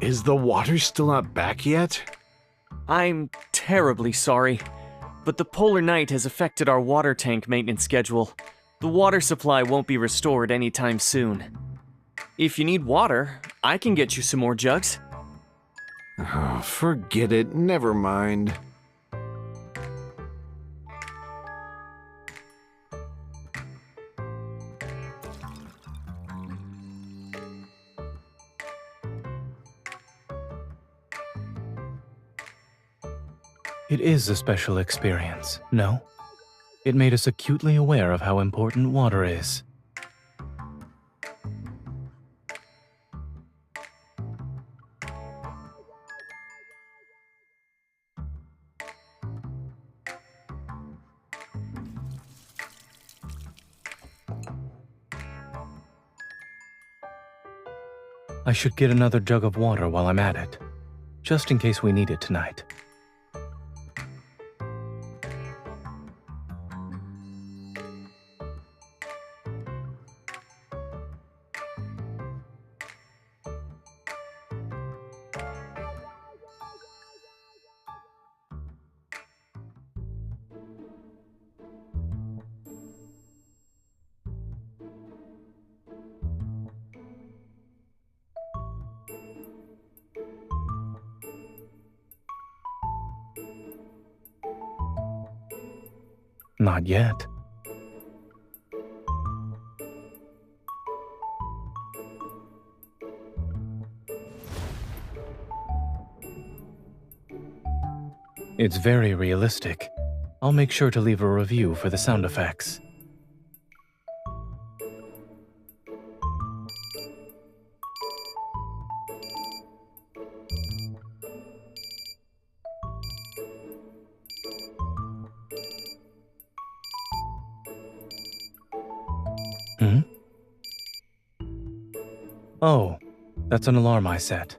Is the water still not back yet? I'm terribly sorry, but the polar night has affected our water tank maintenance schedule. The water supply won't be restored anytime soon. If you need water, I can get you some more jugs. Oh, forget it. Never mind. It is a special experience, no? It made us acutely aware of how important water is. I should get another jug of water while I'm at it, just in case we need it tonight. Not yet. It's very realistic. I'll make sure to leave a review for the sound effects. Hmm? Oh, that's an alarm I set.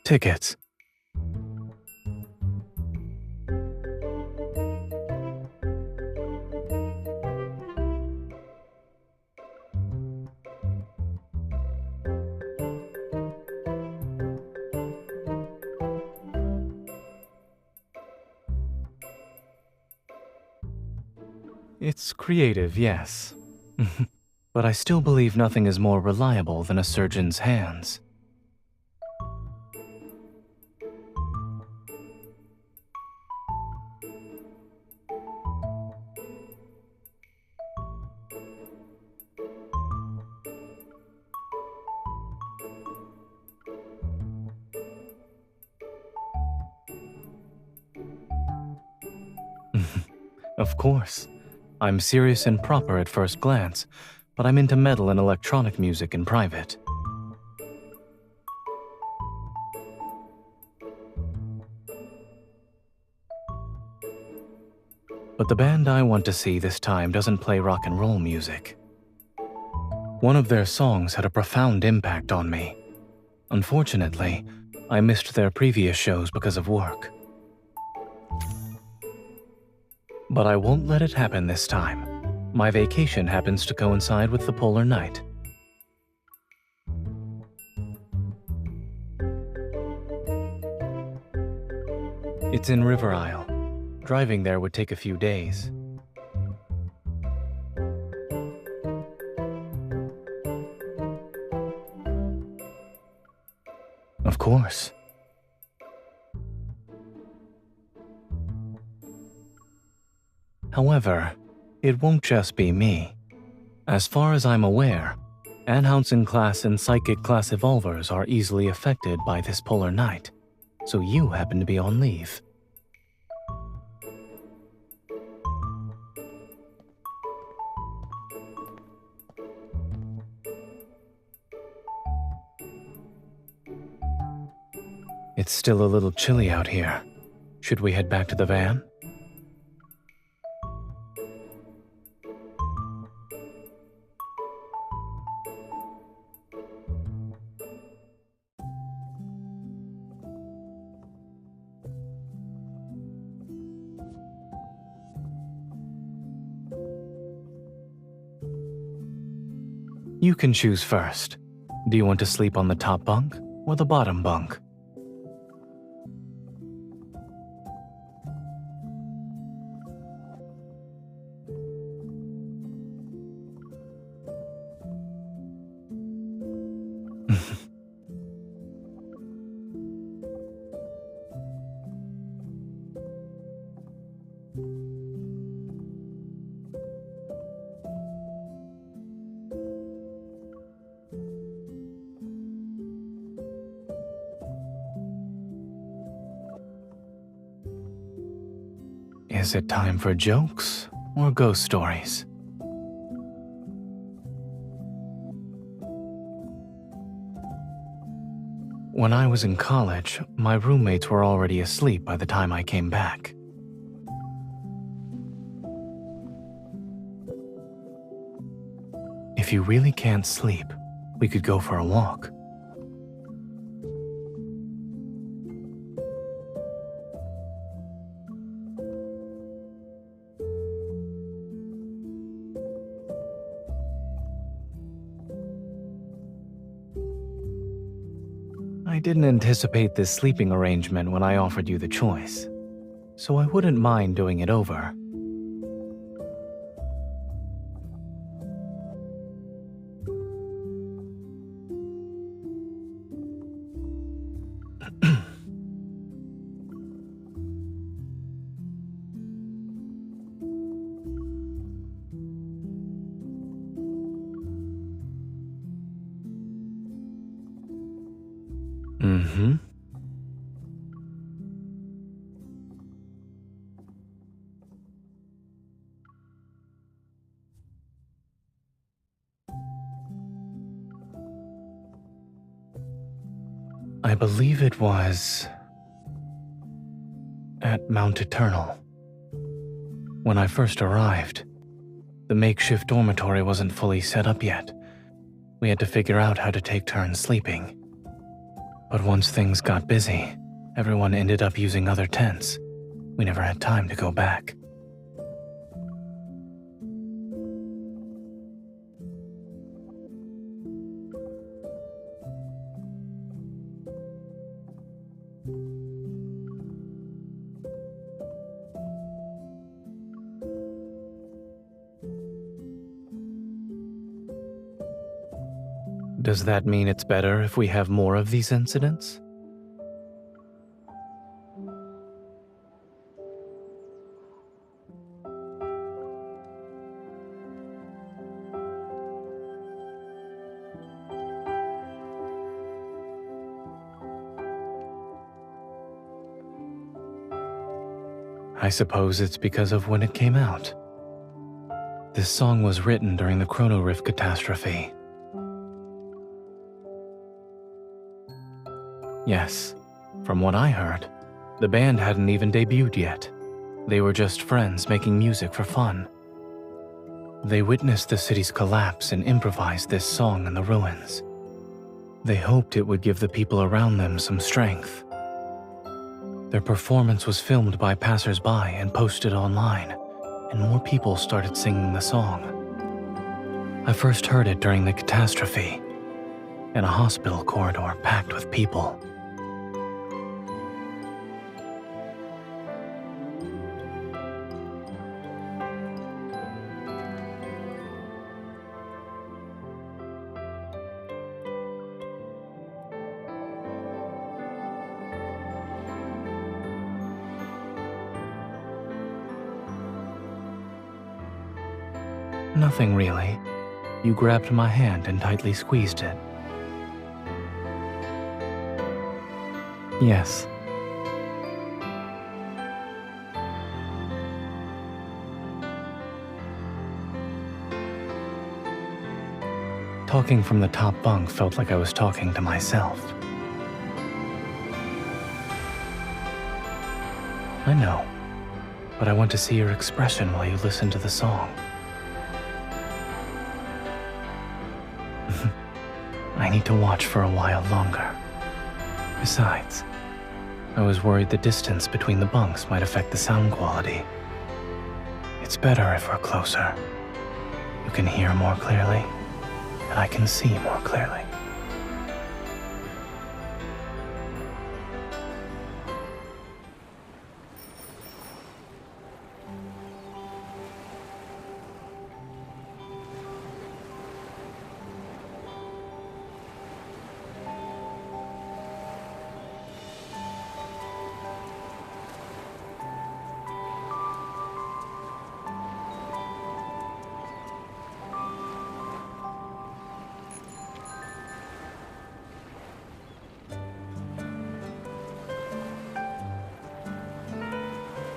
Tickets. It's creative, yes. But I still believe nothing is more reliable than a surgeon's hands. Of course. I'm serious and proper at first glance, but I'm into metal and electronic music in private. But the band I want to see this time doesn't play rock and roll music. One of their songs had a profound impact on me. Unfortunately, I missed their previous shows because of work. But I won't let it happen this time. My vacation happens to coincide with the polar night. It's in River Isle. Driving there would take a few days. Of course. However, it won't just be me. As far as I'm aware, Anhousen class and Psychic class evolvers are easily affected by this polar night, so you happen to be on leave. It's still a little chilly out here. Should we head back to the van? You can choose first. Do you want to sleep on the top bunk or the bottom bunk? Is it time for jokes or ghost stories? When I was in college, my roommates were already asleep by the time I came back. If you really can't sleep, we could go for a walk. I didn't anticipate this sleeping arrangement when I offered you the choice, so I wouldn't mind doing it over. Mm-hmm. I believe it was at Mount Eternal. When I first arrived, the makeshift dormitory wasn't fully set up yet. We had to figure out how to take turns sleeping. But once things got busy, everyone ended up using other tents. We never had time to go back. Does that mean it's better if we have more of these incidents? I suppose it's because of when it came out. This song was written during the Chrono Rift catastrophe. Yes, from what I heard, the band hadn't even debuted yet. They were just friends making music for fun. They witnessed the city's collapse and improvised this song in the ruins. They hoped it would give the people around them some strength. Their performance was filmed by passers-by and posted online, and more people started singing the song. I first heard it during the catastrophe, in a hospital corridor packed with people. Nothing really. You grabbed my hand and tightly squeezed it. Yes. Talking from the top bunk felt like I was talking to myself. I know, but I want to see your expression while you listen to the song. I need to watch for a while longer. Besides, I was worried the distance between the bunks might affect the sound quality. It's better if we're closer. You can hear more clearly. and I can see more clearly.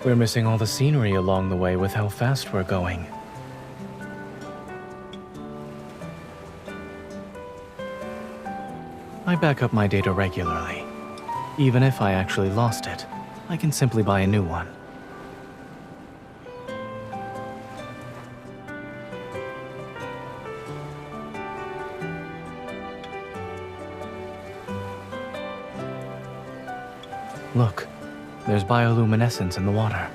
We're missing all the scenery along the way with how fast we're going. I back up my data regularly. Even if I actually lost it, I can simply buy a new one. Look. There's bioluminescence in the water.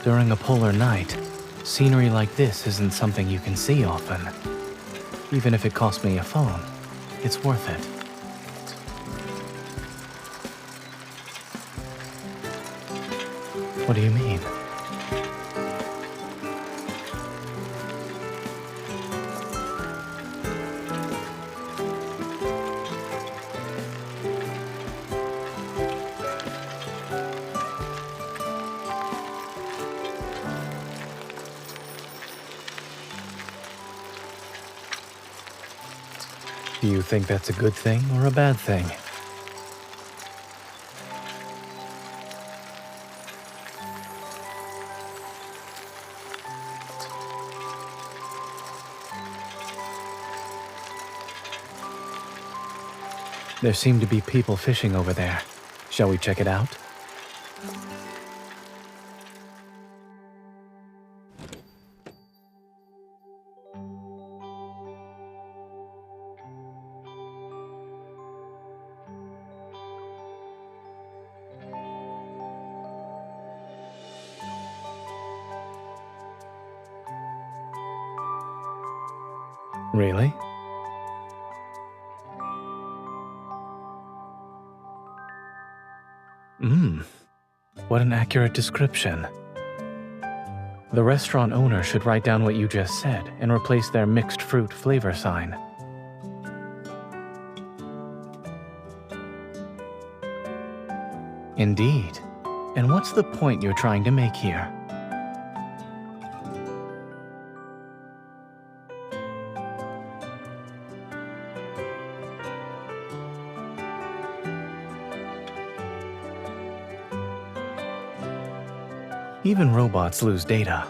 During a polar night, scenery like this isn't something you can see often. Even if it costs me a phone, it's worth it. What do you mean? Do you think that's a good thing or a bad thing? There seem to be people fishing over there. Shall we check it out? Really? What an accurate description. The restaurant owner should write down what you just said and replace their mixed fruit flavor sign. Indeed. And what's the point you're trying to make here? Even robots lose data.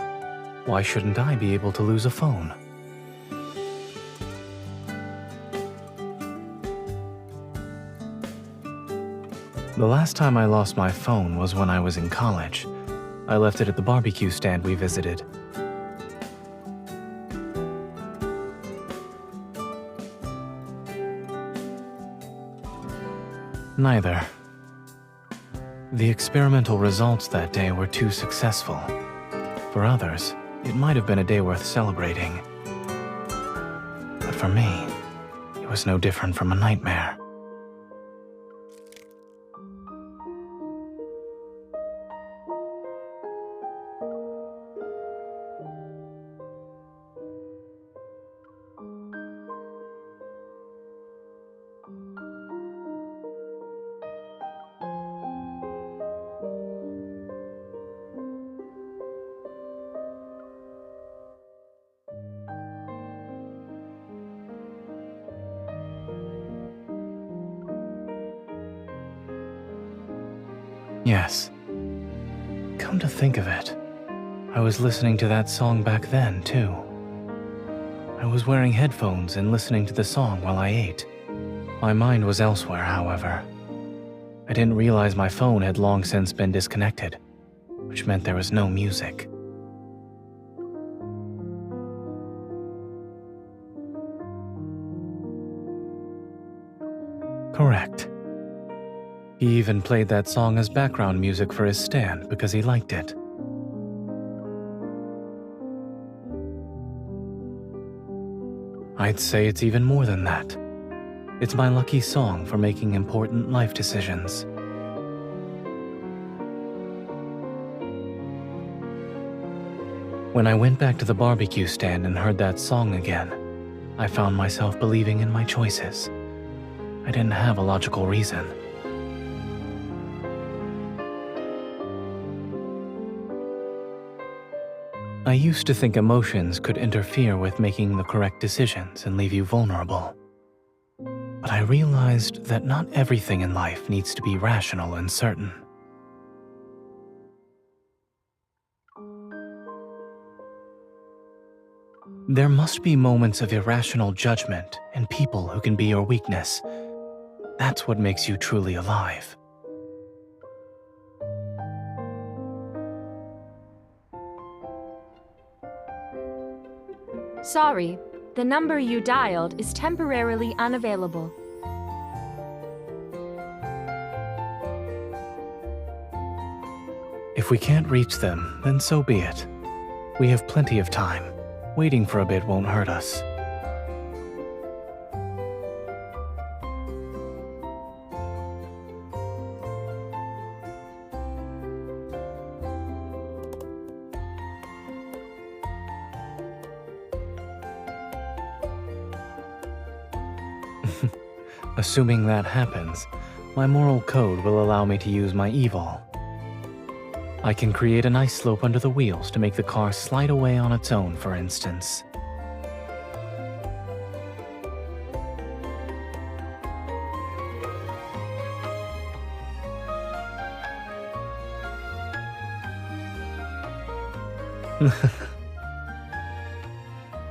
Why shouldn't I be able to lose a phone? The last time I lost my phone was when I was in college. I left it at the barbecue stand we visited. Neither. The experimental results that day were too successful. For others, it might have been a day worth celebrating. But for me, it was no different from a nightmare. Yes. Come to think of it, I was listening to that song back then, too. I was wearing headphones and listening to the song while I ate. My mind was elsewhere, however. I didn't realize my phone had long since been disconnected, which meant there was no music. Correct. He even played that song as background music for his stand because he liked it. I'd say it's even more than that. It's my lucky song for making important life decisions. When I went back to the barbecue stand and heard that song again, I found myself believing in my choices. I didn't have a logical reason. I used to think emotions could interfere with making the correct decisions and leave you vulnerable. But I realized that not everything in life needs to be rational and certain. There must be moments of irrational judgment and people who can be your weakness. That's what makes you truly alive. Sorry, the number you dialed is temporarily unavailable. If we can't reach them, then so be it. We have plenty of time. Waiting for a bit won't hurt us. Assuming that happens, my moral code will allow me to use my evil. I can create a nice slope under the wheels to make the car slide away on its own, for instance.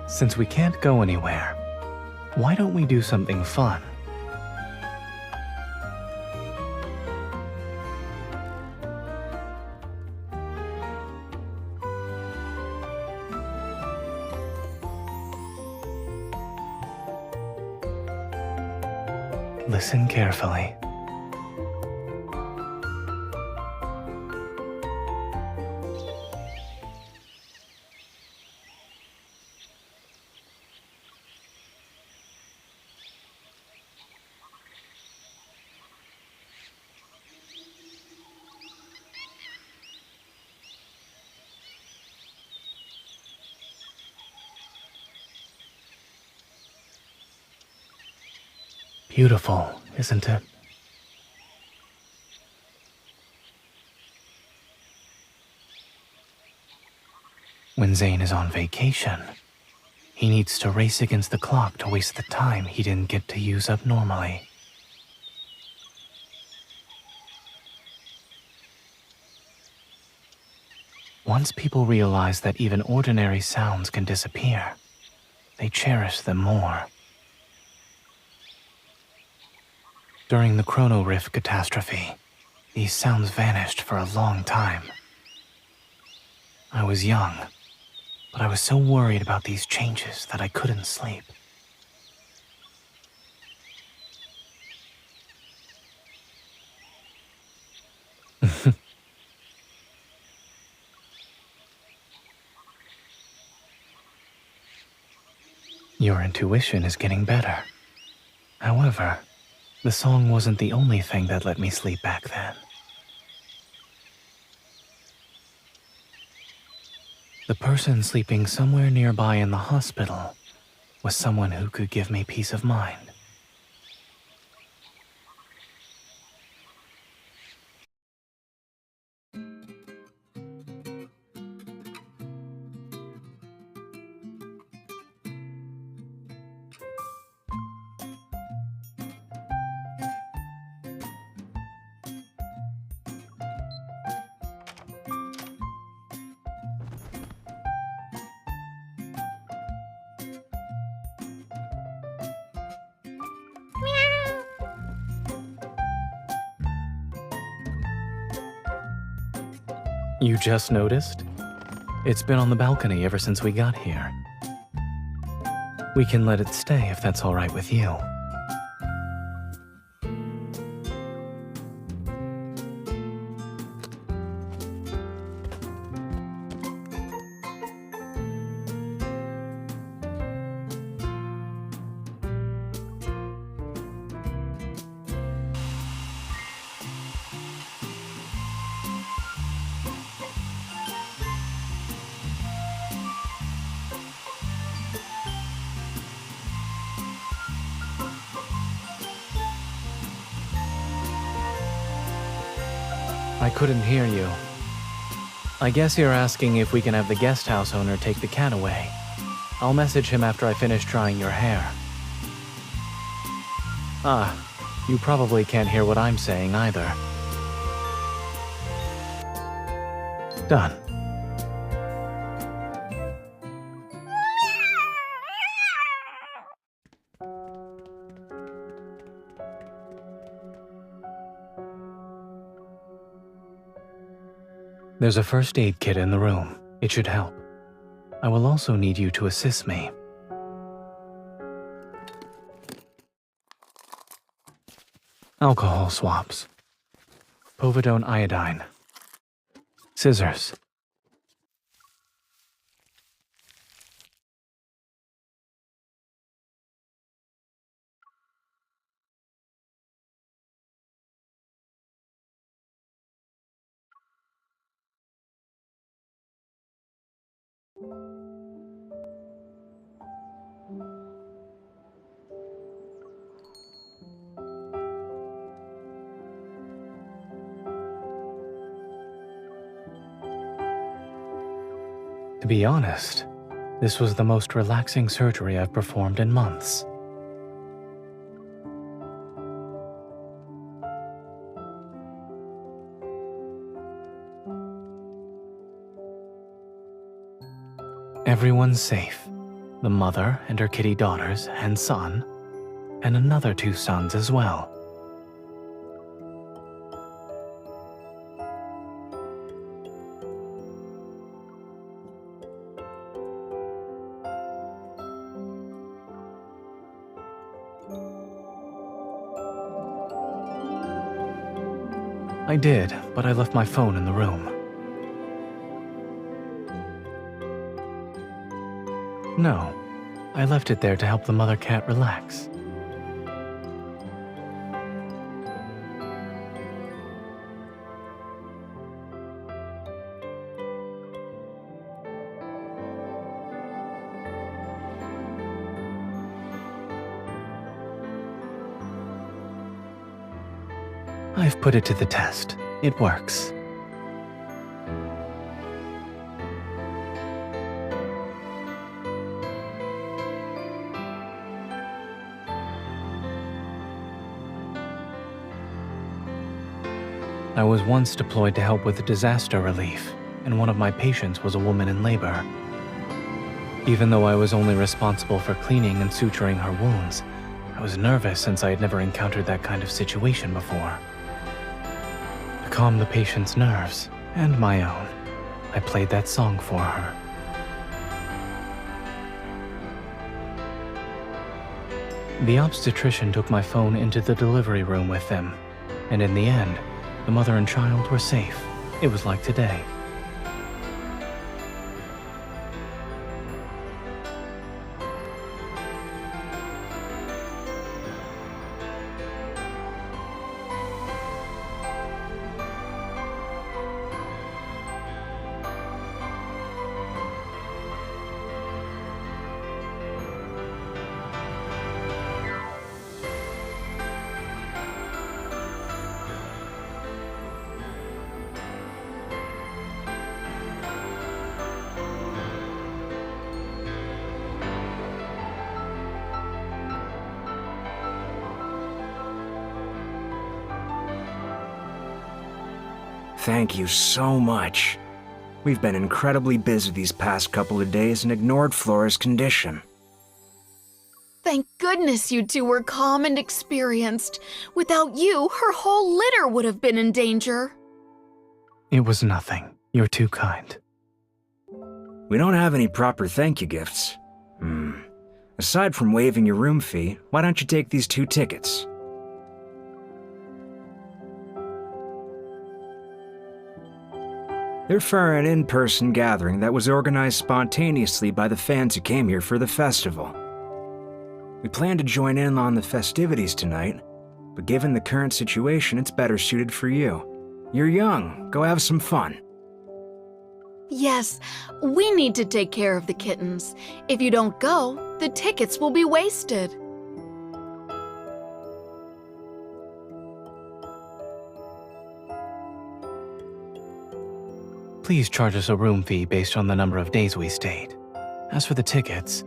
Since we can't go anywhere, why don't we do something fun? Listen carefully. Beautiful, isn't it? When Zayne is on vacation, he needs to race against the clock to waste the time he didn't get to use up normally. Once people realize that even ordinary sounds can disappear, they cherish them more. During the Chrono Rift catastrophe, these sounds vanished for a long time. I was young, but I was so worried about these changes that I couldn't sleep. Your intuition is getting better. However, the song wasn't the only thing that let me sleep back then. The person sleeping somewhere nearby in the hospital was someone who could give me peace of mind. You just noticed? It's been on the balcony ever since we got here. We can let it stay if that's all right with you. I couldn't hear you. I guess you're asking if we can have the guest house owner take the cat away. I'll message him after I finish drying your hair. Ah, you probably can't hear what I'm saying either. Done. There's a first aid kit in the room. It should help. I will also need you to assist me. Alcohol swabs. Povidone iodine. Scissors. To be honest, this was the most relaxing surgery I've performed in months. Everyone's safe. The mother and her kitty daughters and son, and another 2 sons as well. I did, but I left my phone in the room. No, I left it there to help the mother cat relax. I've put it to the test. It works. I was once deployed to help with disaster relief, and one of my patients was a woman in labor. Even though I was only responsible for cleaning and suturing her wounds, I was nervous since I had never encountered that kind of situation before. To calm the patient's nerves, and my own, I played that song for her. The obstetrician took my phone into the delivery room with them, and in the end, the mother and child were safe. It was like today. Thank you so much. We've been incredibly busy these past couple of days and ignored Flora's condition. Thank goodness you two were calm and experienced. Without you, her whole litter would have been in danger. It was nothing. You're too kind. We don't have any proper thank you gifts. Aside from waiving your room fee, why don't you take these 2 tickets? They're for an in-person gathering that was organized spontaneously by the fans who came here for the festival. We plan to join in on the festivities tonight, but given the current situation, it's better suited for you. You're young, go have some fun. Yes, we need to take care of the kittens. If you don't go, the tickets will be wasted. Please charge us a room fee based on the number of days we stayed. As for the tickets,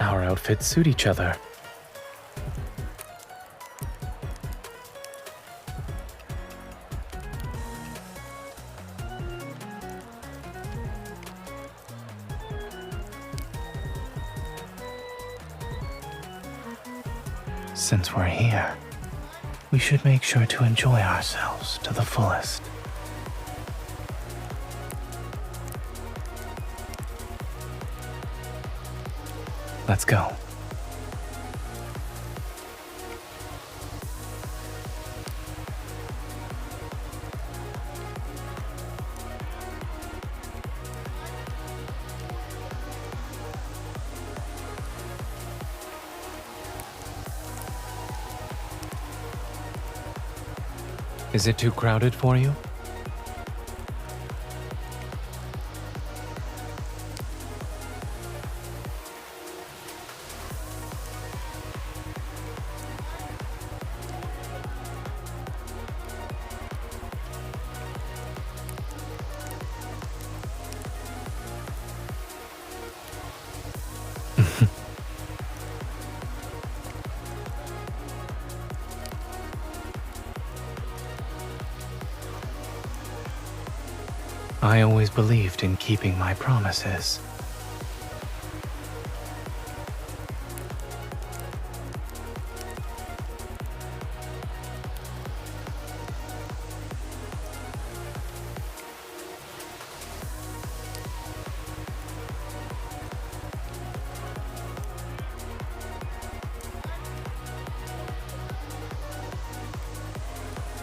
our outfits suit each other. Since we're here, we should make sure to enjoy ourselves to the fullest. Let's go. Is it too crowded for you? I always believed in keeping my promises.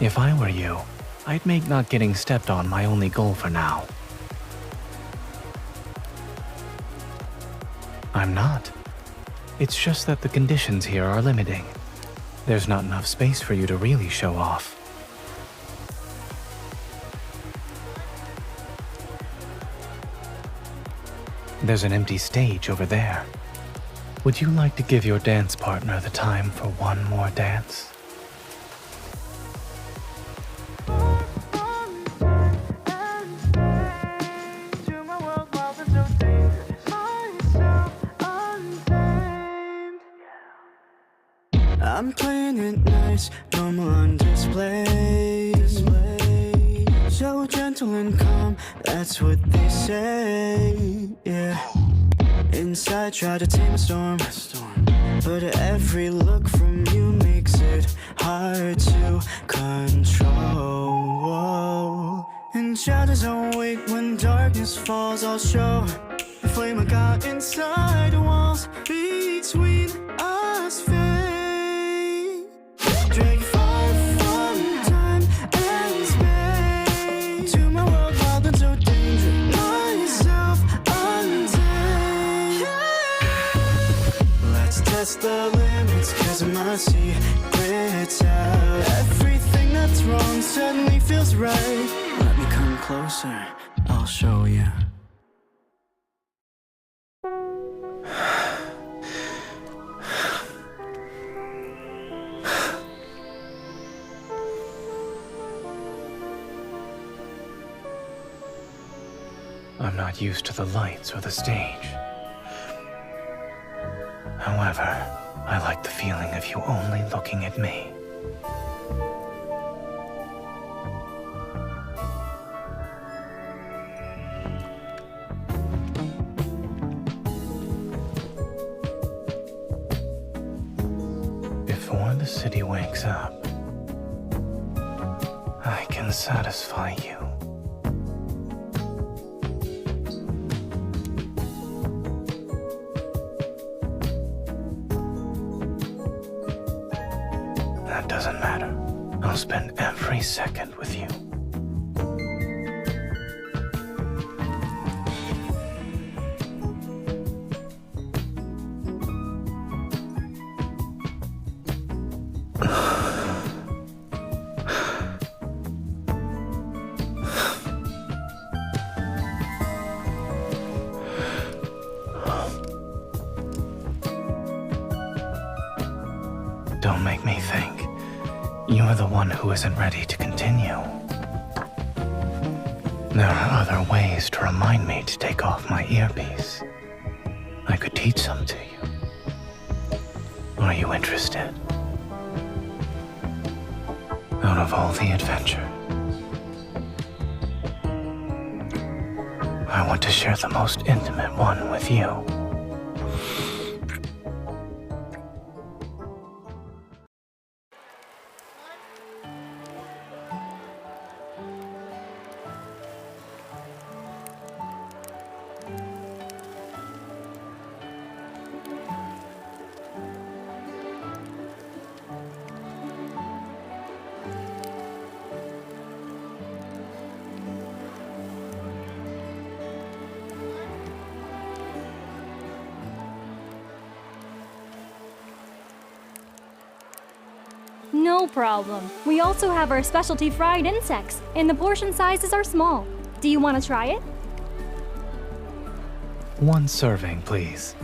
If I were you, I'd make not getting stepped on my only goal for now. I'm not. It's just that the conditions here are limiting. There's not enough space for you to really show off. There's an empty stage over there. Would you like to give your dance partner the time for one more dance? I'm playing it nice, normal on display. So gentle and calm, that's what they say, yeah. Inside try to tame a storm, but every look from you makes it hard to control. And shadows don't wait when darkness falls, I'll show the flame I got inside the walls between us. Drag far from time and space to my world wild and so dangerous. Myself untamed. Let's test the limits, cause of my secrets out. Everything that's wrong suddenly feels right. Let me come closer, I'll show you. I'm not used to the lights or the stage. However, I like the feeling of you only looking at me. Before the city wakes up, I can satisfy you. That doesn't matter. I'll spend every second with you. You're the one who isn't ready to continue. There are other ways to remind me to take off my earpiece. I could teach some to you. Are you interested? Out of all the adventures, I want to share the most intimate one with you. No problem. We also have our specialty fried insects, and the portion sizes are small. Do you want to try it? One serving, please.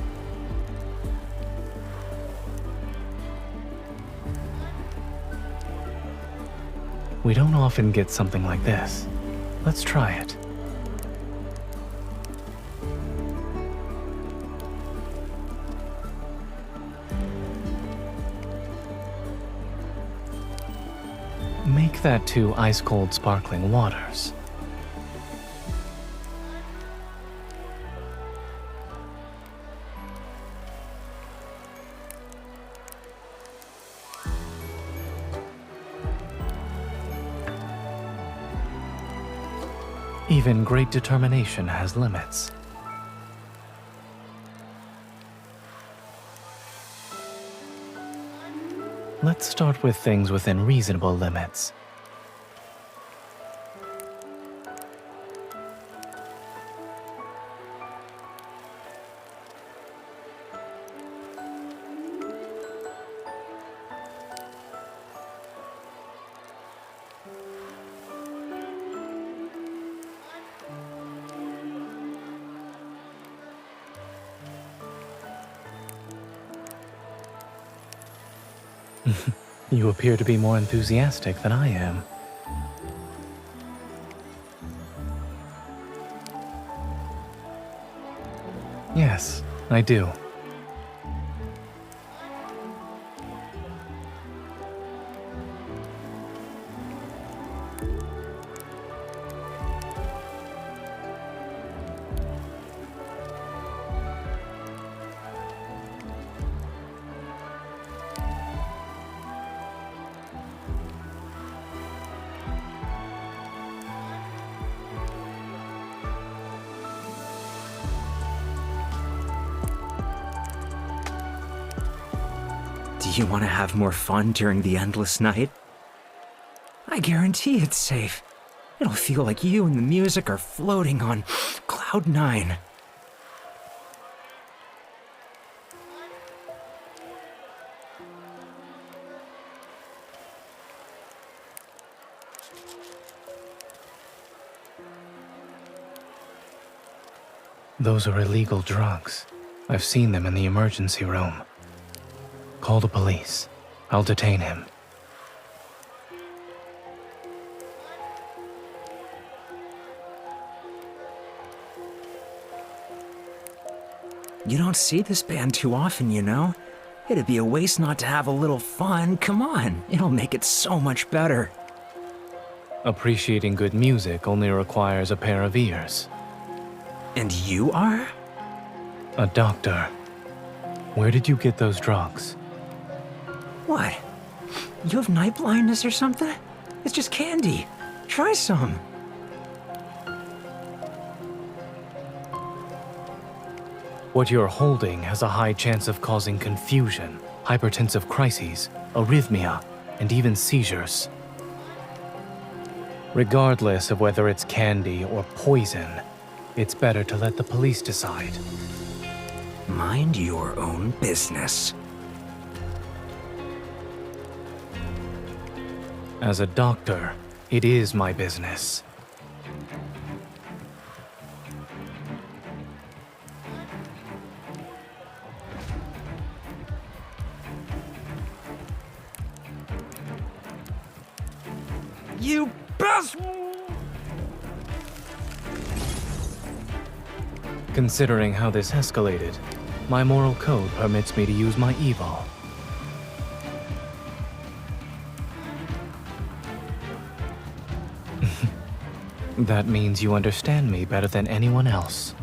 We don't often get something like this. Let's try it. Make that 2 ice-cold sparkling waters. Even great determination has limits. Let's start with things within reasonable limits. You appear to be more enthusiastic than I am. Yes, I do. Do you want to have more fun during the endless night? I guarantee it's safe. It'll feel like you and the music are floating on Cloud 9. Those are illegal drugs. I've seen them in the emergency room. Call the police. I'll detain him. You don't see this band too often, you know? It'd be a waste not to have a little fun. Come on, it'll make it so much better. Appreciating good music only requires a pair of ears. And you are? A doctor. Where did you get those drugs? What? You have night blindness or something? It's just candy. Try some. What you're holding has a high chance of causing confusion, hypertensive crises, arrhythmia, and even seizures. Regardless of whether it's candy or poison, it's better to let the police decide. Mind your own business. As a doctor, it is my business. You best! Considering how this escalated, my moral code permits me to use my evil. That means you understand me better than anyone else.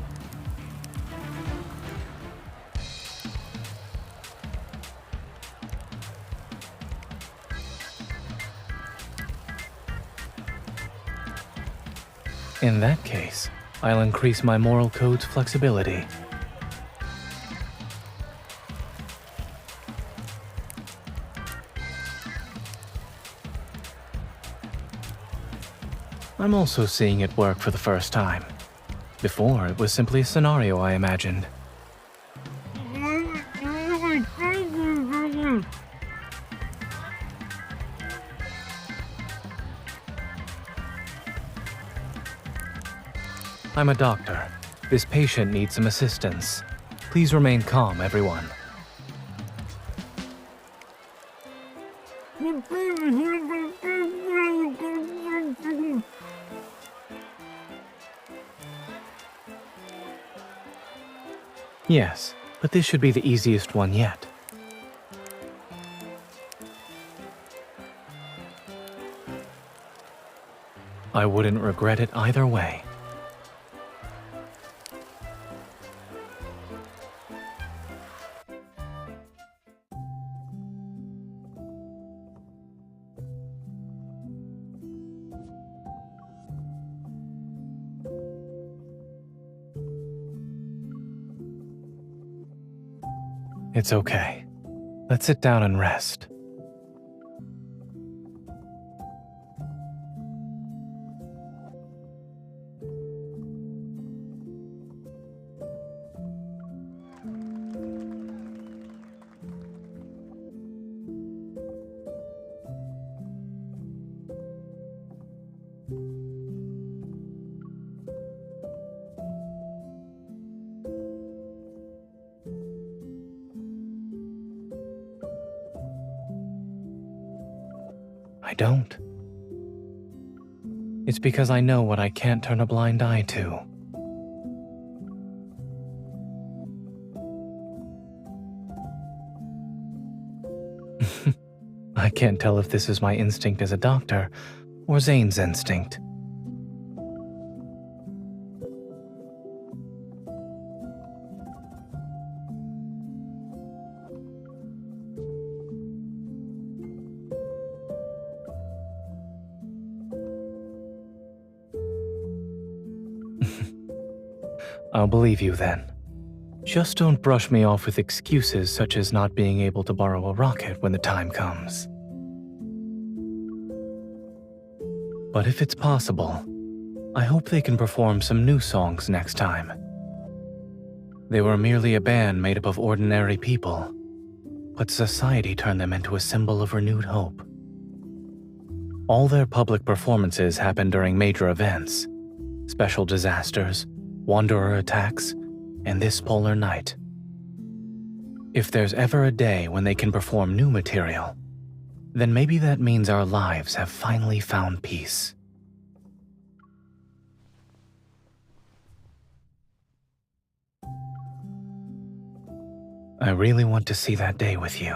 In that case, I'll increase my moral code's flexibility. I'm also seeing it work for the first time. Before, it was simply a scenario I imagined. I'm a doctor. This patient needs some assistance. Please remain calm, everyone. Yes, but this should be the easiest one yet. I wouldn't regret it either way. It's okay. Let's sit down and rest. I don't. It's because I know what I can't turn a blind eye to. I can't tell if this is my instinct as a doctor or Zayne's instinct. I'll believe you then. Just don't brush me off with excuses such as not being able to borrow a rocket when the time comes. But if it's possible, I hope they can perform some new songs next time. They were merely a band made up of ordinary people, but society turned them into a symbol of renewed hope. All their public performances happen during major events, special disasters, wanderer attacks, and this polar night. If there's ever a day when they can perform new material, then maybe that means our lives have finally found peace. I really want to see that day with you.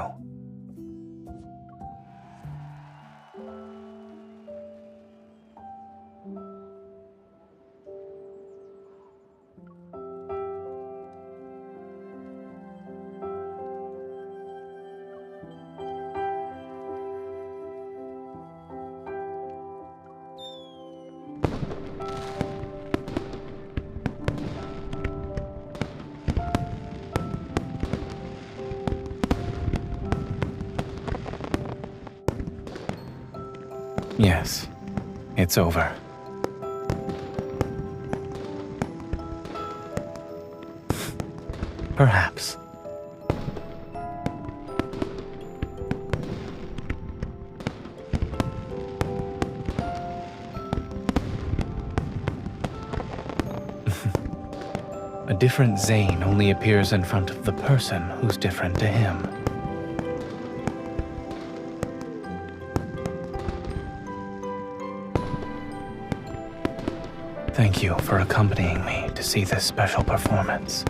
Yes, it's over. Perhaps. A different Zayne only appears in front of the person who's different to him. Thank you for accompanying me to see this special performance.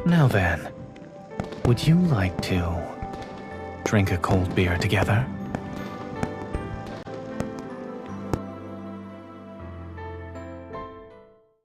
Now then, would you like to drink a cold beer together?